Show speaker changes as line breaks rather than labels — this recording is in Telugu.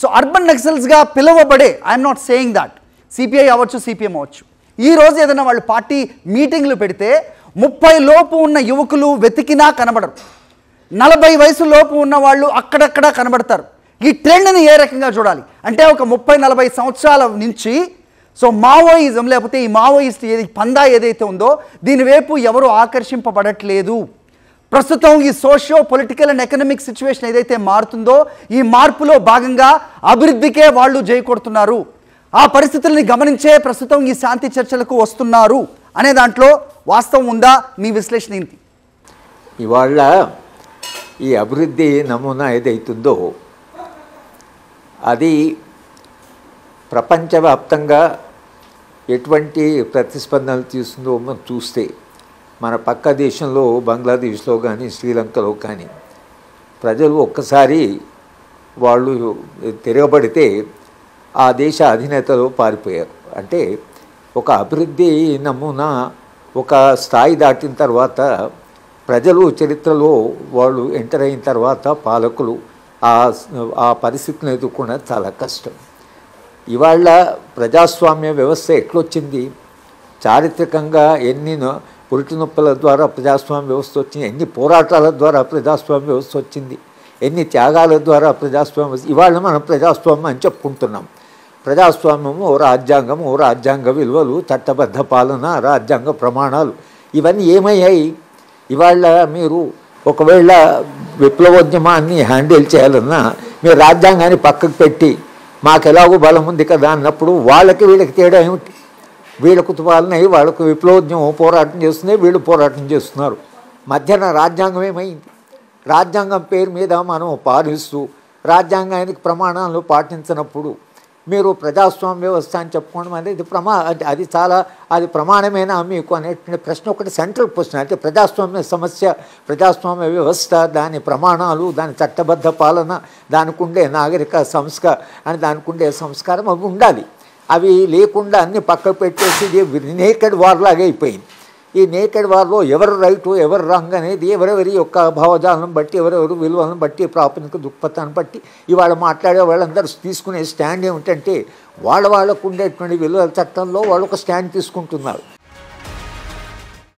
సో అర్బన్ నక్సల్స్గా పిలువబడే I'm not saying that CPI అవ్వచ్చు, సిపిఎం అవ్వచ్చు, ఈరోజు ఏదైనా వాళ్ళు పార్టీ మీటింగ్లు పెడితే 30 లోపు ఉన్న యువకులు వెతికినా కనబడరు, 40 వయసు లోపు ఉన్న వాళ్ళు అక్కడక్కడ కనబడతారు. ఈ ట్రెండ్ని ఏ రకంగా చూడాలి అంటే ఒక 30-40 సంవత్సరాల నుంచి సో మావోయిజం లేకపోతే ఈ మావోయిస్ట్ పందా ఏదైతే ఉందో దీని వైపు ఎవరు ఆకర్షింపబడట్లేదు. ప్రస్తుతం ఈ socio political and economic situation ఏదైతే మారుతుందో ఈ మార్పులో భాగంగా అభివృద్ధికే వాళ్ళు జై కొడుతున్నారు. ఆ పరిస్థితుల్ని గమనించే ప్రస్తుతం ఈ శాంతి చర్చలకు వస్తున్నారు అనే దాంట్లో వాస్తవం ఉందా? మీ విశ్లేషణ ఏంటి?
ఇవాళ ఈ అభివృద్ధి నమూనా ఏదైతుందో అది ప్రపంచవ్యాప్తంగా ఎటువంటి ప్రతిస్పందనలు తీస్తుందో మనం చూస్తే మన పక్క దేశంలో బంగ్లాదేశ్లో కానీ శ్రీలంకలో కానీ ప్రజలు ఒక్కసారి వాళ్ళు తిరగబడితే ఆ దేశ అధినేతలు పారిపోయారు. అంటే ఒక అభివృద్ధి నమూనా ఒక స్థాయి దాటిన తర్వాత ప్రజలు చరిత్రలో వాళ్ళు ఎంటర్ అయిన తర్వాత పాలకులు ఆ పరిస్థితిని ఎదుర్కొనడం చాలా కష్టం. ఇవాళ ప్రజాస్వామ్య వ్యవస్థ ఎట్లొచ్చింది? చారిత్రకంగా ఎన్ని పురిటి నొప్పుల ద్వారా ప్రజాస్వామ్య వ్యవస్థ వచ్చింది, ఎన్ని పోరాటాల ద్వారా ప్రజాస్వామ్య వ్యవస్థ వచ్చింది, ఎన్ని త్యాగాల ద్వారా ప్రజాస్వామ్య. ఇవాళ మనం ప్రజాస్వామ్యం అని చెప్పుకుంటున్నాం. ప్రజాస్వామ్యము ఓ రాజ్యాంగము, ఓ రాజ్యాంగ విలువలు, చట్టబద్ధ పాలన, రాజ్యాంగ ప్రమాణాలు ఇవన్నీ ఏమయ్యాయి? ఇవాళ మీరు ఒకవేళ విప్లవోద్యమాన్ని హ్యాండిల్ చేయాలన్నా మీరు రాజ్యాంగాన్ని పక్కకు పెట్టి మాకు ఎలాగో బలం ఉంది కదా అన్నప్పుడు వాళ్ళకి వీళ్ళకి తేడా ఏమిటి? వీళ్ళకు తుపాలనై వాళ్ళకు విప్లవోద్యమం పోరాటం చేస్తున్నాయి, వీళ్ళు పోరాటం చేస్తున్నారు. మధ్యన రాజ్యాంగం ఏమైంది? రాజ్యాంగం పేరు మీద మనం పాలిస్తూ రాజ్యాంగానికి ప్రమాణాలు పాటించినప్పుడు మీరు ప్రజాస్వామ్య వ్యవస్థ అని చెప్పుకోవడం అనేది అది చాలా అది ప్రమాణమేనా మీకు అనేటువంటి ప్రశ్న ఒకటి సెంట్రల్ క్వశ్చన్. అంటే ప్రజాస్వామ్య సమస్య, ప్రజాస్వామ్య వ్యవస్థ, దాని ప్రమాణాలు, దాని చట్టబద్ధ పాలన, దానికి ఉండే నాగరిక అని దానికి ఉండే సంస్కారం అవి ఉండాలి. అవి లేకుండా అన్ని పక్కకు పెట్టేసి ఇది నేకెడ్ వార్ లాగా అయిపోయింది. ఈ నేకెడ్ వార్లో ఎవరు రైటు ఎవరు రాంగ్ అనేది ఎవరెవరి యొక్క భావజాలను బట్టి, ఎవరెవరు విలువలను బట్టి, ప్రాపంచిక దృక్పథాన్ని బట్టి ఇవాళ మాట్లాడే వాళ్ళందరూ తీసుకునే స్టాండ్ ఏమిటంటే వాళ్ళకు ఉండేటువంటి విలువల చట్టంలో వాళ్ళు ఒక స్టాండ్ తీసుకుంటున్నారు.